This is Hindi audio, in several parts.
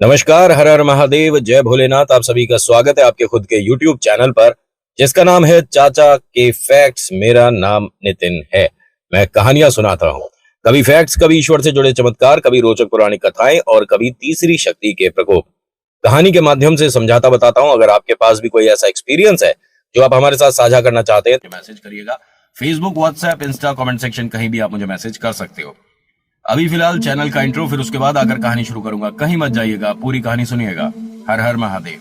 नमस्कार, हर हर महादेव, जय भोलेनाथ। आप सभी का स्वागत है आपके खुद के YouTube चैनल पर, जिसका नाम है चाचा के फैक्ट्स। मेरा नाम नितिन है। मैं कहानियां सुनाता हूँ, कभी फैक्ट्स, कभी ईश्वर से जुड़े चमत्कार, कभी रोचक पौराणिक कथाएं और कभी तीसरी शक्ति के प्रकोप। कहानी के माध्यम से समझाता बताता हूँ। अगर आपके पास भी कोई ऐसा एक्सपीरियंस है जो आप हमारे साथ साझा करना चाहते हैं तो मैसेज करिएगा। Facebook, WhatsApp, Insta, comment section, कहीं भी आप मुझे मैसेज कर सकते हो। अभी फिलहाल चैनल का इंट्रो, फिर उसके बाद आकर कहानी शुरू करूंगा। कहीं मत जाइएगा, पूरी कहानी सुनिएगा। हर हर महादेव।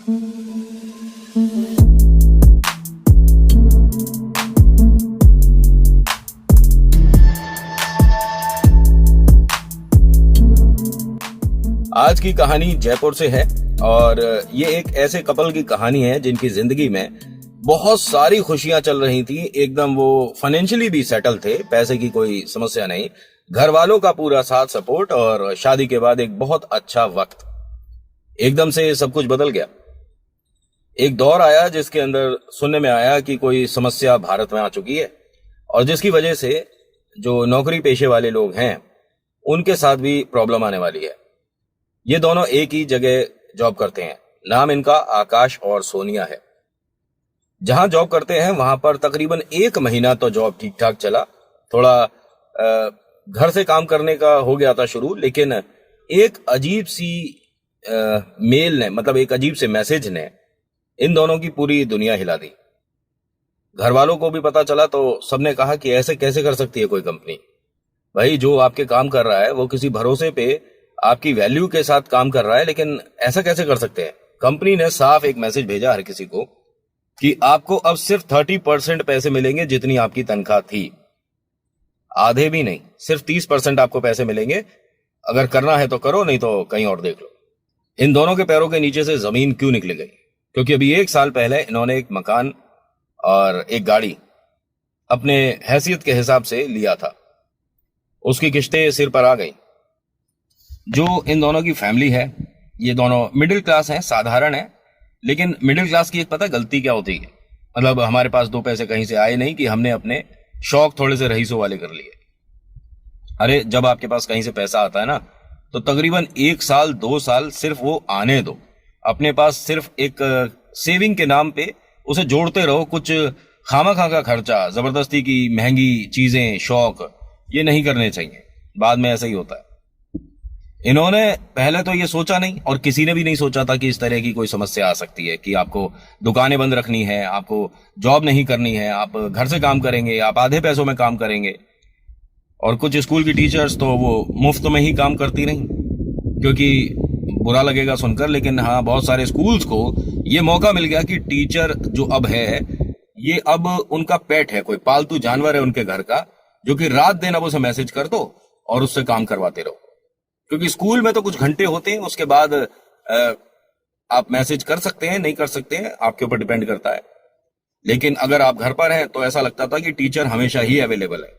आज की कहानी जयपुर से है और ये एक ऐसे कपल की कहानी है जिनकी जिंदगी में बहुत सारी खुशियां चल रही थी। एकदम वो फाइनेंशियली भी सेटल थे, पैसे की कोई समस्या नहीं, घर वालों का पूरा साथ सपोर्ट, और शादी के बाद एक बहुत अच्छा वक्त। एकदम से सब कुछ बदल गया। एक दौर आया जिसके अंदर सुनने में आया कि कोई समस्या भारत में आ चुकी है और जिसकी वजह से जो नौकरी पेशे वाले लोग हैं उनके साथ भी प्रॉब्लम आने वाली है। ये दोनों एक ही जगह जॉब करते हैं। नाम इनका आकाश और सोनिया है। जहां जॉब करते हैं वहां पर तकरीबन 1 महीना तो जॉब ठीक ठाक चला। थोड़ा घर से काम करने का हो गया था शुरू, लेकिन एक अजीब सी मेल ने, मतलब एक अजीब से मैसेज ने इन दोनों की पूरी दुनिया हिला दी। घर वालों को भी पता चला तो सबने कहा कि ऐसे कैसे कर सकती है कोई कंपनी। भाई, जो आपके काम कर रहा है वो किसी भरोसे पे आपकी वैल्यू के साथ काम कर रहा है, लेकिन ऐसा कैसे कर सकते हैं। कंपनी ने साफ एक मैसेज भेजा हर किसी को कि आपको अब सिर्फ 30% पैसे मिलेंगे जितनी आपकी तनख्वाह थी। आधे भी नहीं, सिर्फ 30% आपको पैसे मिलेंगे। अगर करना है तो करो, नहीं तो कहीं और देख लो। इन दोनों के पैरों के नीचे से जमीन क्यों निकल गई? क्योंकि अभी 1 साल पहले इन्होंने एक मकान और एक गाड़ी अपने हैसियत के हिसाब से लिया था। उसकी किस्तें सिर पर आ गई। जो इन दोनों की फैमिली है, ये दोनों मिडिल क्लास हैं, साधारण है। लेकिन मिडिल क्लास की एक पता गलती क्या होती है? मतलब हमारे पास 2 पैसे कहीं से आए नहीं कि हमने अपने शौक थोड़े से रईसों वाले कर लिए। अरे, जब आपके पास कहीं से पैसा आता है ना, तो तकरीबन 1 साल 2 साल सिर्फ वो आने दो। अपने पास सिर्फ एक सेविंग के नाम पे उसे जोड़ते रहो। कुछ खामा का खर्चा, जबरदस्ती की महंगी चीजें, शौक, ये नहीं करने चाहिए। बाद में ऐसा ही होता है। इन्होंने पहले तो ये सोचा नहीं, और किसी ने भी नहीं सोचा था कि इस तरह की कोई समस्या आ सकती है कि आपको दुकानें बंद रखनी है, आपको जॉब नहीं करनी है, आप घर से काम करेंगे, आप आधे पैसों में काम करेंगे। और कुछ स्कूल की टीचर्स तो वो मुफ्त में ही काम करती रहीं, क्योंकि बुरा लगेगा सुनकर, लेकिन हाँ, बहुत सारे स्कूल्स को ये मौका मिल गया कि टीचर जो अब है, ये अब उनका पेट है, कोई पालतू जानवर है उनके घर का, जो कि रात दिन अब उसे मैसेज कर दो और उससे काम करवाते रहो। क्योंकि स्कूल में तो कुछ घंटे होते हैं, उसके बाद आप मैसेज कर सकते हैं, नहीं कर सकते हैं, आपके ऊपर डिपेंड करता है। लेकिन अगर आप घर पर हैं तो ऐसा लगता था कि टीचर हमेशा ही अवेलेबल है।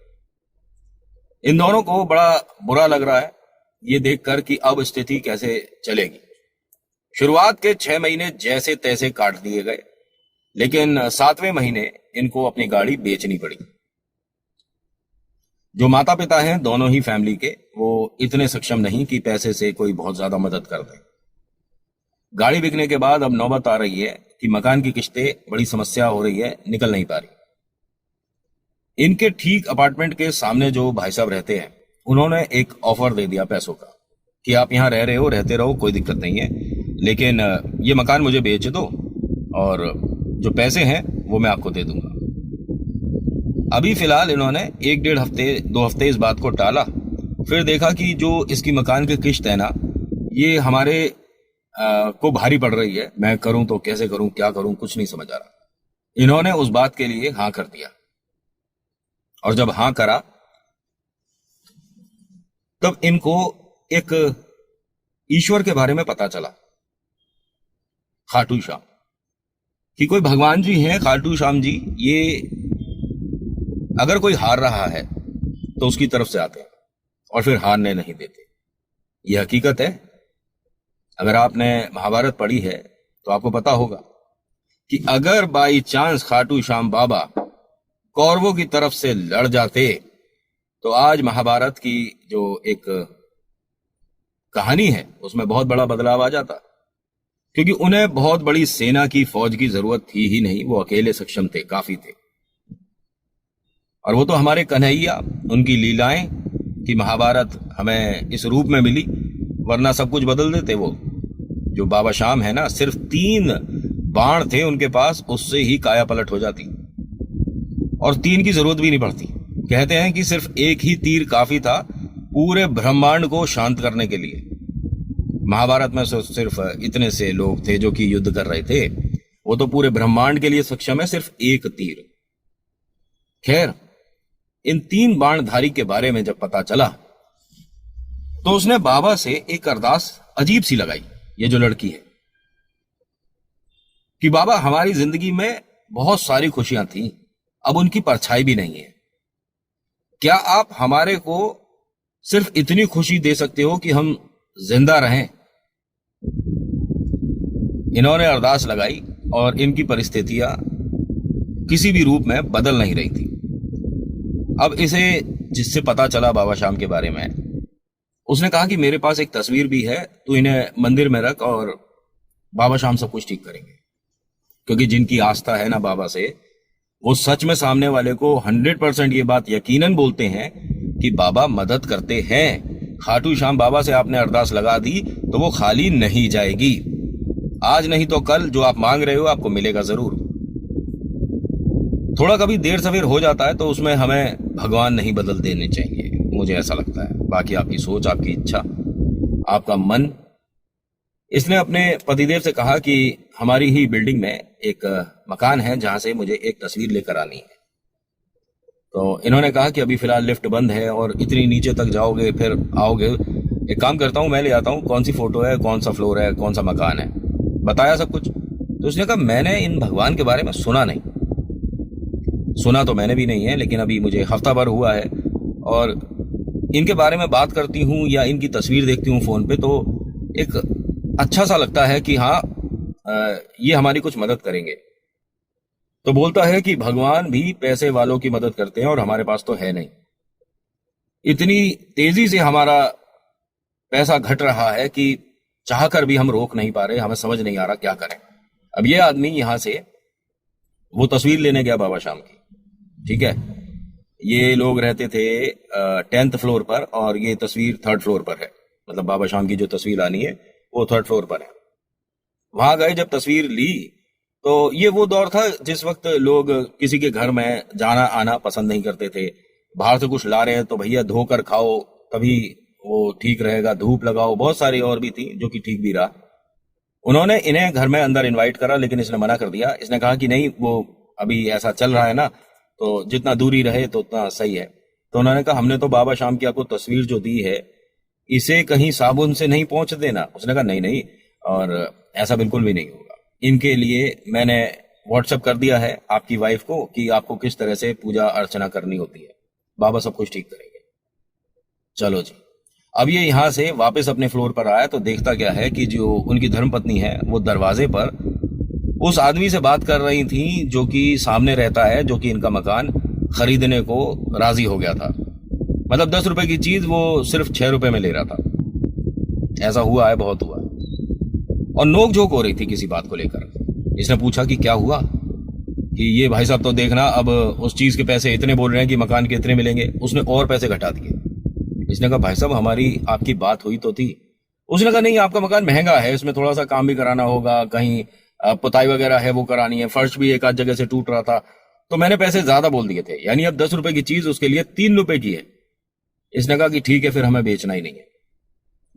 इन दोनों को बड़ा बुरा लग रहा है ये देखकर कि अब स्थिति कैसे चलेगी। शुरुआत के 6 महीने जैसे तैसे काट दिए गए, लेकिन 7वें महीने इनको अपनी गाड़ी बेचनी पड़ी। जो माता पिता हैं दोनों ही फैमिली के, वो इतने सक्षम नहीं कि पैसे से कोई बहुत ज्यादा मदद कर दे। गाड़ी बिकने के बाद अब नौबत आ रही है कि मकान की किस्तें, बड़ी समस्या हो रही है, निकल नहीं पा रही। इनके ठीक अपार्टमेंट के सामने जो भाई साहब रहते हैं, उन्होंने एक ऑफर दे दिया पैसों का कि आप यहां रह रहे हो, रहते रहो, कोई दिक्कत नहीं है, लेकिन ये मकान मुझे बेच दो और जो पैसे हैं वो मैं आपको दे दूंगा। अभी फिलहाल इन्होंने 1-1.5 हफ्ते 2 हफ्ते इस बात को टाला। फिर देखा कि जो इसकी मकान की किस्त है ना, ये हमारे को भारी पड़ रही है। मैं करूं तो कैसे करूं, क्या करूं, कुछ नहीं समझ आ रहा। इन्होंने उस बात के लिए हाँ कर दिया, और जब हाँ करा तब इनको एक ईश्वर के बारे में पता चला, खाटू श्याम, कि कोई भगवान जी हैं, खाटू श्याम जी। ये अगर कोई हार रहा है तो उसकी तरफ से आते हैं और फिर हारने नहीं देते। यह हकीकत है। अगर आपने महाभारत पढ़ी है तो आपको पता होगा कि अगर बाई चांस खाटू श्याम बाबा कौरवों की तरफ से लड़ जाते तो आज महाभारत की जो एक कहानी है उसमें बहुत बड़ा बदलाव आ जाता, क्योंकि उन्हें बहुत बड़ी सेना की फौज की जरूरत थी ही नहीं, वो अकेले सक्षम थे, काफी थे। और वो तो हमारे कन्हैया, उनकी लीलाएं कि महाभारत हमें इस रूप में मिली, वरना सब कुछ बदल देते वो। जो बाबा श्याम है ना, सिर्फ 3 बाण थे उनके पास, उससे ही काया पलट हो जाती, और 3 की जरूरत भी नहीं पड़ती। कहते हैं कि सिर्फ एक ही तीर काफी था पूरे ब्रह्मांड को शांत करने के लिए। महाभारत में सिर्फ इतने से लोग थे जो कि युद्ध कर रहे थे, वो तो पूरे ब्रह्मांड के लिए सक्षम है सिर्फ एक तीर। खैर, इन 3 बाणधारी के बारे में जब पता चला तो उसने बाबा से एक अरदास अजीब सी लगाई, ये जो लड़की है, कि बाबा हमारी जिंदगी में बहुत सारी खुशियां थी, अब उनकी परछाई भी नहीं है। क्या आप हमारे को सिर्फ इतनी खुशी दे सकते हो कि हम जिंदा रहें? इन्होंने अरदास लगाई और इनकी परिस्थितियां किसी भी रूप में बदल नहीं रही थी। अब इसे जिससे पता चला बाबा श्याम के बारे में, उसने कहा कि मेरे पास एक तस्वीर भी है, तू इन्हें मंदिर में रख और बाबा श्याम सब कुछ ठीक करेंगे। क्योंकि जिनकी आस्था है ना बाबा से, वो सच में सामने वाले को 100% ये बात यकीनन बोलते हैं कि बाबा मदद करते हैं। खाटू श्याम बाबा से आपने अरदास लगा दी तो वो खाली नहीं जाएगी। आज नहीं तो कल जो आप मांग रहे हो आपको मिलेगा जरूर। थोड़ा कभी देर सवेर हो जाता है तो उसमें हमें भगवान नहीं बदल देने चाहिए, मुझे ऐसा लगता है। बाकी आपकी सोच, आपकी इच्छा, आपका मन। इसने अपने पतिदेव से कहा कि हमारी ही बिल्डिंग में एक मकान है जहां से मुझे एक तस्वीर लेकर आनी है। तो इन्होंने कहा कि अभी फिलहाल लिफ्ट बंद है और इतनी नीचे तक जाओगे फिर आओगे। एक काम करता हूं, मैं ले आता हूं, कौन सी फोटो है, कौन सा फ्लोर है, कौन सा मकान है, बताया सब कुछ। तो उसने कहा मैंने इन भगवान के बारे में सुना नहीं। सुना तो मैंने भी नहीं है, लेकिन अभी मुझे हफ्ता भर हुआ है और इनके बारे में बात करती हूँ या इनकी तस्वीर देखती हूँ फोन पे, तो एक अच्छा सा लगता है कि हाँ ये हमारी कुछ मदद करेंगे। तो बोलता है कि भगवान भी पैसे वालों की मदद करते हैं और हमारे पास तो है नहीं। इतनी तेजी से हमारा पैसा घट रहा है कि चाहकर भी हम रोक नहीं पा रहे, हमें समझ नहीं आ रहा क्या करें। अब ये आदमी यहां से वो तस्वीर लेने गया बाबा श्याम की, ठीक है। ये लोग रहते थे 10th फ्लोर पर और ये तस्वीर 3rd फ्लोर पर है। मतलब बाबा श्याम की जो तस्वीर आनी है वो 3rd फ्लोर पर है। वहां गए, जब तस्वीर ली तो ये वो दौर था जिस वक्त लोग किसी के घर में जाना आना पसंद नहीं करते थे। बाहर से कुछ ला रहे हैं तो भैया धोकर खाओ तभी वो ठीक रहेगा, धूप लगाओ, बहुत सारी और भी थी जो कि ठीक भी रहा। उन्होंने इन्हें घर में अंदर इनवाइट करा, लेकिन इसने मना कर दिया। इसने कहा कि नहीं, वो अभी ऐसा चल रहा है ना, तो जितना दूरी रहे तो उतना सही है। तो उन्होंने कहा हमने तो बाबा श्याम की आपको तस्वीर जो दी है इसे कहीं साबुन से नहीं पहुंच देना। उसने कहा नहीं नहीं, और ऐसा बिल्कुल भी नहीं होगा। इनके लिए मैंने व्हाट्सएप कर दिया है आपकी वाइफ को कि आपको किस तरह से पूजा अर्चना करनी होती है, बाबा सब कुछ ठीक करेंगे। चलो जी। अब ये यहां से वापस अपने फ्लोर पर आया तो देखता क्या है कि जो उनकी धर्मपत्नी है वो दरवाजे पर उस आदमी से बात कर रही थी जो कि सामने रहता है, जो कि इनका मकान खरीदने को राजी हो गया था। मतलब 10 रुपए की चीज वो सिर्फ 6 रुपए में ले रहा था। ऐसा हुआ है, बहुत हुआ। और नोक झोंक हो रही थी किसी बात को लेकर। इसने पूछा कि क्या हुआ, कि ये भाई साहब तो देखना अब उस चीज के पैसे इतने बोल रहे हैं कि मकान के इतने मिलेंगे। उसने और पैसे घटा दिए। इसने कहा भाई साहब हमारी आपकी बात हुई तो थी। उसने कहा नहीं, आपका मकान महंगा है, इसमें थोड़ा सा काम भी कराना होगा, कहीं पुताई वगैरह है वो करानी है, फर्श भी एक आध जगह से टूट रहा था, तो मैंने पैसे ज्यादा बोल दिए थे। यानी अब 10 रुपए की चीज उसके लिए 3 रुपए की है। इसने कहा कि ठीक है, फिर हमें बेचना ही नहीं है,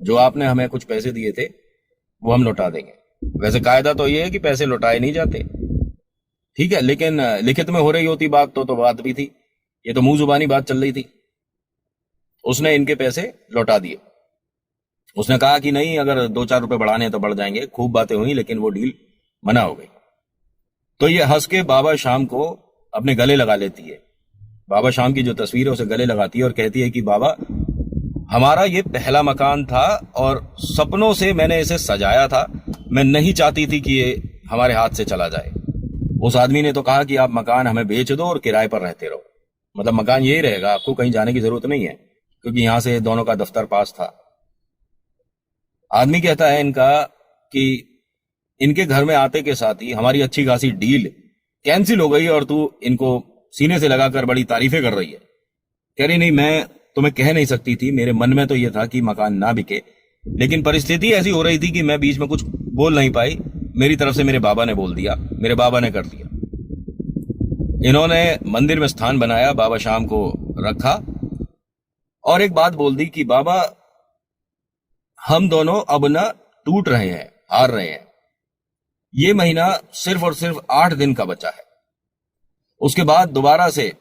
जो आपने हमें कुछ पैसे दिए थे वो हम लौटा देंगे। वैसे कायदा तो ये है कि पैसे लौटाए नहीं जाते, ठीक है, लेकिन लिखित में हो रही होती बात तो बात भी थी, ये तो मुंह जुबानी बात चल रही थी। उसने इनके पैसे लौटा दिए। उसने कहा कि नहीं, अगर 2-4 रुपए बढ़ाने हैं तो बढ़ जाएंगे। खूब बातें हुई लेकिन वो डील मना हो गई। तो ये हंस के बाबा श्याम को अपने गले लगा लेती है। बाबा श्याम की जो तस्वीर है उसे गले लगाती है और कहती है कि बाबा हमारा ये पहला मकान था और सपनों से मैंने इसे सजाया था, मैं नहीं चाहती थी कि ये हमारे हाथ से चला जाए। उस आदमी ने तो कहा कि आप मकान हमें बेच दो और किराए पर रहते रहो। मतलब मकान यही रहेगा, आपको कहीं जाने की जरूरत नहीं है, क्योंकि यहां से दोनों का दफ्तर पास था। आदमी कहता है इनका कि इनके घर में आते के साथ ही हमारी अच्छी खासी डील कैंसिल हो गई और तू इनको सीने से लगाकर बड़ी तारीफें कर रही है। कह रही नहीं, मैं तुम्हें कह नहीं सकती थी, मेरे मन में तो यह था कि मकान ना बिके, लेकिन परिस्थिति ऐसी हो रही थी कि मैं बीच में कुछ बोल नहीं पाई। मेरी तरफ से मेरे बाबा ने बोल दिया, मेरे बाबा ने कर दिया। इन्होंने मंदिर में स्थान बनाया, बाबा शाम को रखा और एक बात बोल दी कि बाबा हम दोनों अब ना टूट रहे हैं, हार रहे हैं। ये महीना सिर्फ और सिर्फ 8 दिन का बचा है, उसके बाद दोबारा से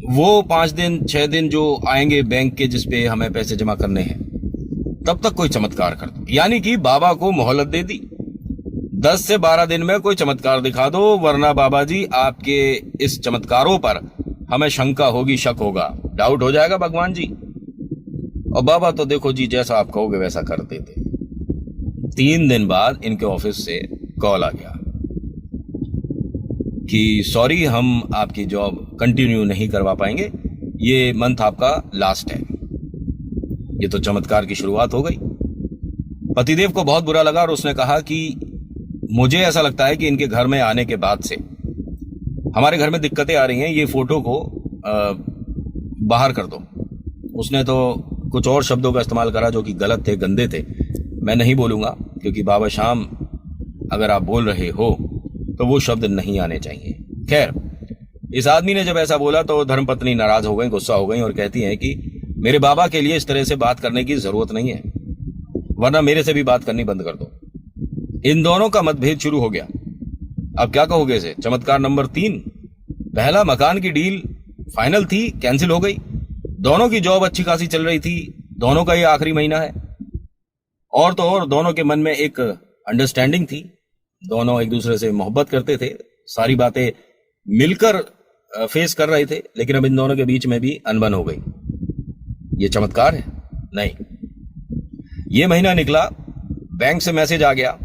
वो 5 दिन 6 दिन जो आएंगे बैंक के जिसपे हमें पैसे जमा करने हैं, तब तक कोई चमत्कार कर दो। यानी कि बाबा को मोहलत दे दी, 10 से 12 दिन में कोई चमत्कार दिखा दो, वरना बाबा जी आपके इस चमत्कारों पर हमें शंका होगी, शक होगा, डाउट हो जाएगा भगवान जी। और बाबा तो देखो जी जैसा आप कहोगे वैसा कर देते। 3 दिन बाद इनके ऑफिस से कॉल आ गया कि सॉरी, हम आपकी जॉब कंटिन्यू नहीं करवा पाएंगे, ये मंथ आपका लास्ट है। ये तो चमत्कार की शुरुआत हो गई। पतिदेव को बहुत बुरा लगा और उसने कहा कि मुझे ऐसा लगता है कि इनके घर में आने के बाद से हमारे घर में दिक्कतें आ रही हैं, ये फोटो को बाहर कर दो। उसने तो कुछ और शब्दों का इस्तेमाल करा जो कि गलत थे, गंदे थे। मैं नहीं बोलूंगा क्योंकि बाबा शाम अगर आप बोल रहे हो तो वो शब्द नहीं आने चाहिए। खैर, इस आदमी ने जब ऐसा बोला तो धर्मपत्नी नाराज हो गई, गुस्सा हो गई और कहती हैं कि मेरे बाबा के लिए इस तरह से बात करने की जरूरत नहीं है, वरना मेरे से भी बात करनी बंद कर दो। इन दोनों का मतभेद शुरू हो गया। अब क्या कहोगे इसे? चमत्कार नंबर 3, पहला मकान की डील फाइनल थी, कैंसिल हो गई। दोनों की जॉब अच्छी खासी चल रही थी, दोनों का ये आखिरी महीना है, और तो और दोनों के मन में एक अंडरस्टैंडिंग थी, दोनों एक दूसरे से मोहब्बत करते थे, सारी बातें मिलकर फेस कर रहे थे। लेकिन अब इन दोनों के बीच में भी अनबन हो गई। ये चमत्कार है? नहीं। ये महीना निकला, बैंक से मैसेज आ गया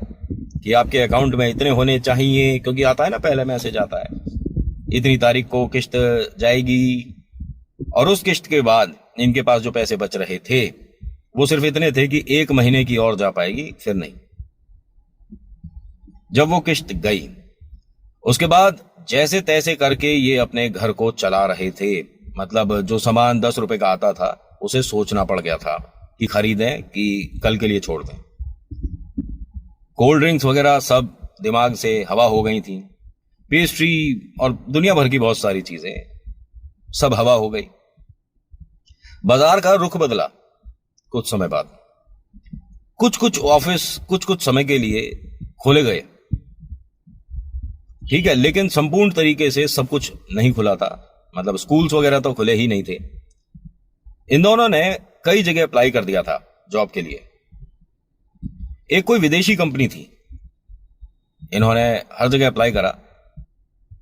कि आपके अकाउंट में इतने होने चाहिए, क्योंकि आता है ना, पहले मैसेज आता है इतनी तारीख को किस्त जाएगी, और उस किस्त के बाद इनके पास जो पैसे बच रहे थे वो सिर्फ इतने थे कि 1 महीने की और जा पाएगी, फिर नहीं। जब वो किस्त गई उसके बाद जैसे तैसे करके ये अपने घर को चला रहे थे। मतलब जो सामान 10 रुपए का आता था उसे सोचना पड़ गया था कि खरीदें कि कल के लिए छोड़ दें। कोल्ड ड्रिंक्स वगैरह सब दिमाग से हवा हो गई थी, पेस्ट्री और दुनिया भर की बहुत सारी चीजें सब हवा हो गई। बाजार का रुख बदला कुछ समय बाद। कुछ ऑफिस कुछ समय के लिए खोले गए, ठीक है, लेकिन संपूर्ण तरीके से सब कुछ नहीं खुला था। मतलब स्कूल्स वगैरह तो खुले ही नहीं थे। इन दोनों ने कई जगह अप्लाई कर दिया था जॉब के लिए। एक कोई विदेशी कंपनी थी, इन्होंने हर जगह अप्लाई करा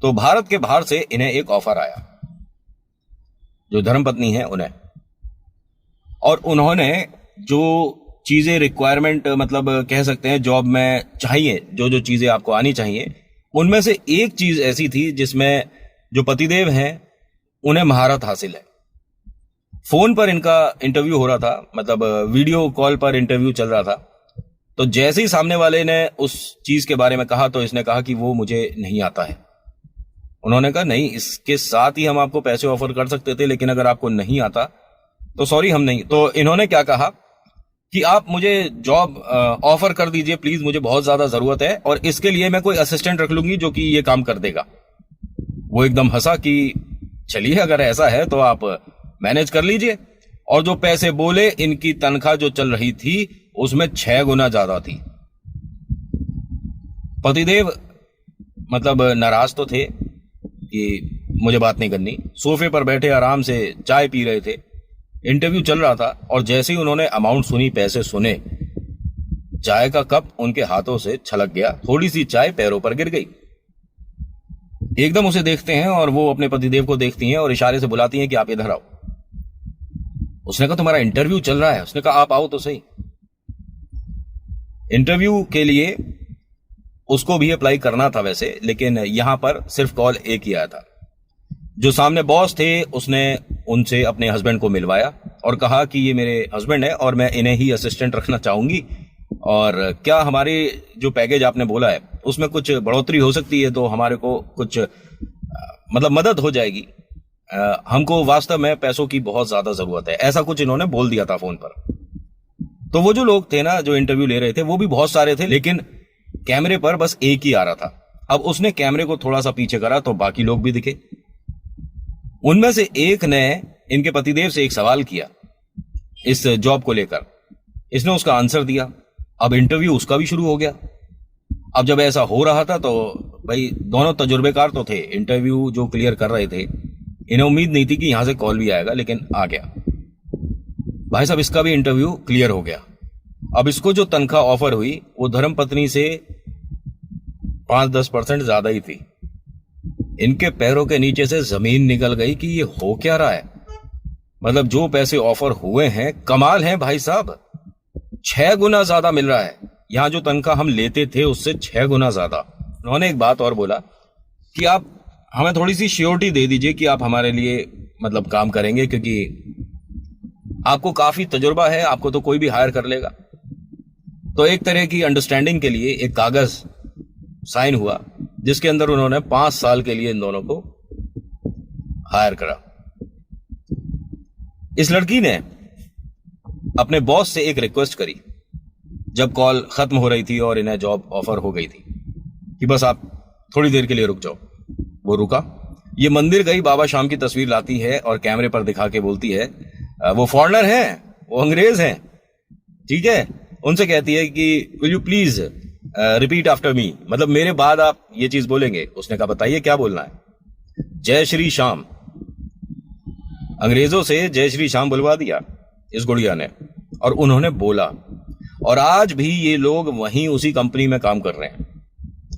तो भारत के बाहर से इन्हें एक ऑफर आया, जो धर्मपत्नी है उन्हें। और उन्होंने जो चीजें रिक्वायरमेंट, मतलब कह सकते हैं जॉब में चाहिए, जो चीजें आपको आनी चाहिए, उनमें से एक चीज ऐसी थी जिसमें जो पतिदेव हैं उन्हें महारत हासिल है। फोन पर इनका इंटरव्यू हो रहा था, मतलब वीडियो कॉल पर इंटरव्यू चल रहा था। तो जैसे ही सामने वाले ने उस चीज के बारे में कहा तो इसने कहा कि वो मुझे नहीं आता है। उन्होंने कहा नहीं, इसके साथ ही हम आपको पैसे ऑफर कर सकते थे, लेकिन अगर आपको नहीं आता तो सॉरी, हम नहीं। तो इन्होंने क्या कहा कि आप मुझे जॉब ऑफर कर दीजिए प्लीज, मुझे बहुत ज्यादा जरूरत है, और इसके लिए मैं कोई असिस्टेंट रख लूंगी जो कि ये काम कर देगा। वो एकदम हंसा कि चलिए अगर ऐसा है तो आप मैनेज कर लीजिए। और जो पैसे बोले, इनकी तनख्वाह जो चल रही थी उसमें 6 गुना ज्यादा थी। पतिदेव मतलब नाराज तो थे कि मुझे बात नहीं करनी, सोफे पर बैठे आराम से चाय पी रहे थे, इंटरव्यू चल रहा था। और जैसे ही उन्होंने अमाउंट सुनी, पैसे सुने, चाय का कप उनके हाथों से छलक गया, थोड़ी सी चाय पैरों पर गिर गई। एकदम उसे देखते हैं और वो अपने पतिदेव को देखती हैं और इशारे से बुलाती हैं कि आप इधर आओ। उसने कहा तुम्हारा इंटरव्यू चल रहा है। उसने कहा आप आओ तो सही। इंटरव्यू के लिए उसको भी अप्लाई करना था वैसे, लेकिन यहां पर सिर्फ कॉल एक ही आया था। जो सामने बॉस थे उसने उनसे अपने हस्बैंड को मिलवाया और कहा कि ये मेरे हस्बैंड है और मैं इन्हें ही असिस्टेंट रखना चाहूंगी, और क्या हमारे जो पैकेज आपने बोला है उसमें कुछ बढ़ोतरी हो सकती है, तो हमारे को कुछ मतलब मदद हो जाएगी। हमको वास्तव में पैसों की बहुत ज्यादा जरूरत है, ऐसा कुछ इन्होंने बोल दिया था फोन पर। तो वो जो लोग थे ना जो इंटरव्यू ले रहे थे वो भी बहुत सारे थे, लेकिन कैमरे पर बस एक ही आ रहा था। अब उसने कैमरे को थोड़ा सा पीछे करा तो बाकी लोग भी दिखे। उनमें से एक ने इनके पतिदेव से एक सवाल किया इस जॉब को लेकर, इसने उसका आंसर दिया। अब इंटरव्यू उसका भी शुरू हो गया। अब जब ऐसा हो रहा था तो भाई दोनों तजुर्बेकार तो थे, इंटरव्यू जो क्लियर कर रहे थे, इन्हें उम्मीद नहीं थी कि यहां से कॉल भी आएगा, लेकिन आ गया। भाई साहब इसका भी इंटरव्यू क्लियर हो गया। अब इसको जो तनख्वाह ऑफर हुई वो धर्मपत्नी से 5-10% ज्यादा ही थी। इनके पैरों के नीचे से जमीन निकल गई कि ये हो क्या रहा है। मतलब जो पैसे ऑफर हुए हैं कमाल है भाई साहब, 6 गुना ज्यादा मिल रहा है। यहां जो तनख्वाह हम लेते थे उससे 6 गुना ज्यादा। उन्होंने एक बात और बोला कि आप हमें थोड़ी सी श्योरिटी दे दीजिए कि आप हमारे लिए मतलब काम करेंगे, क्योंकि आपको काफी तजुर्बा है, आपको तो कोई भी हायर कर लेगा। तो एक तरह की अंडरस्टैंडिंग के लिए एक कागज साइन हुआ जिसके अंदर उन्होंने 5 साल के लिए इन दोनों को हायर करा। इस लड़की ने अपने बॉस से एक रिक्वेस्ट करी जब कॉल खत्म हो रही थी और इन्हें जॉब ऑफर हो गई थी कि बस आप थोड़ी देर के लिए रुक जाओ। वो रुका। ये मंदिर गई, बाबा शाम की तस्वीर लाती है और कैमरे पर दिखा के बोलती है वो फॉरेनर हैं, वो अंग्रेज हैं, ठीक है। उनसे कहती है कि will you please repeat after me, मतलब मेरे बाद आप ये चीज बोलेंगे। उसने कहा बताइए क्या बोलना है। जय श्री श्याम। अंग्रेजों से जय श्री श्याम बुलवा दिया इस गुड़िया ने, और उन्होंने बोला। और आज भी ये लोग वहीं उसी कंपनी में काम कर रहे हैं।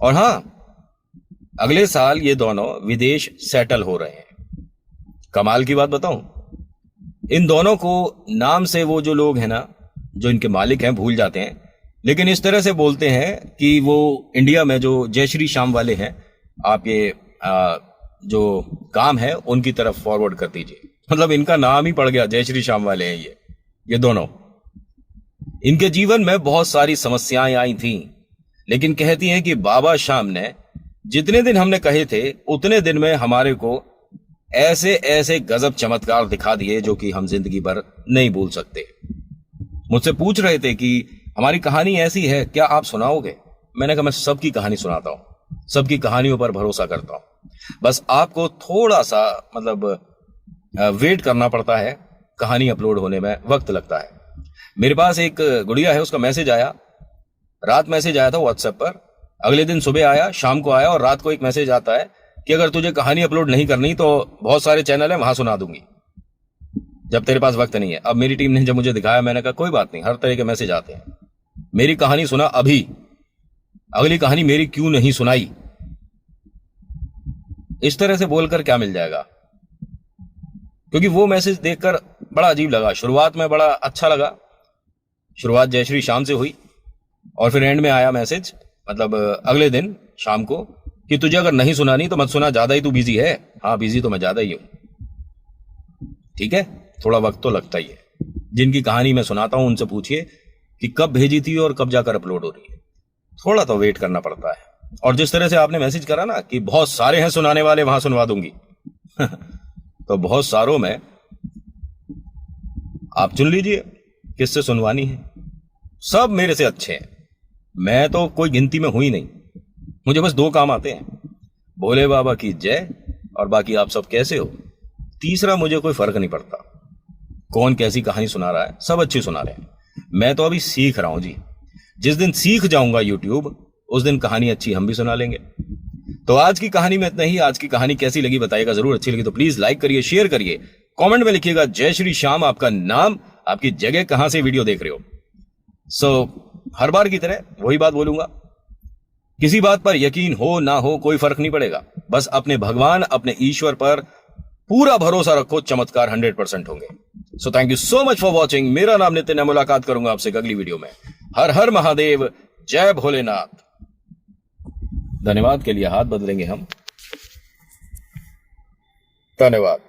और हां, अगले साल ये दोनों विदेश सेटल हो रहे हैं। कमाल की बात बताऊं, इन दोनों को नाम से वो जो लोग हैं ना, जो इनके मालिक हैं, भूल जाते हैं, लेकिन इस तरह से बोलते हैं कि वो इंडिया में जो जय श्री श्याम वाले हैं, आप ये जो काम है उनकी तरफ फॉरवर्ड कर दीजिए। मतलब इनका नाम ही पड़ गया, जय श्री श्याम वाले हैं ये दोनों। इनके जीवन में बहुत सारी समस्याएं आई थी, लेकिन कहती हैं कि बाबा श्याम ने जितने दिन हमने कहे थे उतने दिन में हमारे को ऐसे ऐसे गजब चमत्कार दिखा दिए जो कि हम जिंदगी भर नहीं भूल सकते। मुझसे पूछ रहे थे कि हमारी कहानी ऐसी है, क्या आप सुनाओगे? मैंने कहा मैं सबकी कहानी सुनाता हूं, सबकी कहानियों पर भरोसा करता हूं। बस आपको थोड़ा सा मतलब वेट करना पड़ता है, कहानी अपलोड होने में वक्त लगता है। मेरे पास एक गुड़िया है, उसका मैसेज आया, रात मैसेज आया था व्हाट्सएप पर, अगले दिन सुबह आया, शाम को आया, और रात को एक मैसेज आता है कि अगर तुझे कहानी अपलोड नहीं करनी तो बहुत सारे चैनल है वहां सुना दूंगी जब तेरे पास वक्त नहीं है। अब मेरी टीम ने जब मुझे दिखाया, मैंने कहा कोई बात नहीं, हर तरह के मैसेज आते हैं, मेरी कहानी सुना अभी, अगली कहानी मेरी क्यों नहीं सुनाई। इस तरह से बोलकर क्या मिल जाएगा? क्योंकि वो मैसेज देखकर बड़ा अजीब लगा। शुरुआत में बड़ा अच्छा लगा, शुरुआत जय श्री श्याम से हुई, और फिर एंड में आया मैसेज, मतलब अगले दिन शाम को, कि तुझे अगर नहीं सुनानी तो मत सुना, ज्यादा ही तू बिजी है। हाँ, बिजी तो मैं ज्यादा ही हूं, ठीक है, थोड़ा वक्त तो लगता ही है। जिनकी कहानी मैं सुनाता हूं उनसे पूछिए कि कब भेजी थी और कब जाकर अपलोड हो रही है, थोड़ा तो वेट करना पड़ता है। और जिस तरह से आपने मैसेज करा ना कि बहुत सारे हैं सुनाने वाले, वहां सुनवा दूंगी तो बहुत सारों में आप चुन लीजिए किससे सुनवानी है। सब मेरे से अच्छे हैं, मैं तो कोई गिनती में हुई नहीं। मुझे बस 2 काम आते हैं, भोले बाबा की जय, और बाकी आप सब कैसे हो, तीसरा मुझे कोई फर्क नहीं पड़ता कौन कैसी कहानी सुना रहा है, सब अच्छी सुना रहे हैं। मैं तो अभी सीख रहा हूं जी, जिस दिन सीख जाऊंगा यूट्यूब उस दिन कहानी अच्छी हम भी सुना लेंगे। तो आज की कहानी में इतना ही। आज की कहानी कैसी लगी बताइएगा जरूर, अच्छी लगी तो प्लीज लाइक करिए, शेयर करिए, कमेंट में लिखिएगा जय श्री श्याम, आपका नाम, आपकी जगह, कहां से वीडियो देख रहे हो। हर बार की तरह वही बात बोलूंगा, किसी बात पर यकीन हो ना हो कोई फर्क नहीं पड़ेगा, बस अपने भगवान, अपने ईश्वर पर पूरा भरोसा रखो, चमत्कार 100% होंगे। So thank you so much for watching. मेरा नाम नितिन है, मुलाकात करूंगा आपसे अगली वीडियो में। हर हर महादेव, जय भोलेनाथ। धन्यवाद के लिए हाथ बदलेंगे हम। धन्यवाद।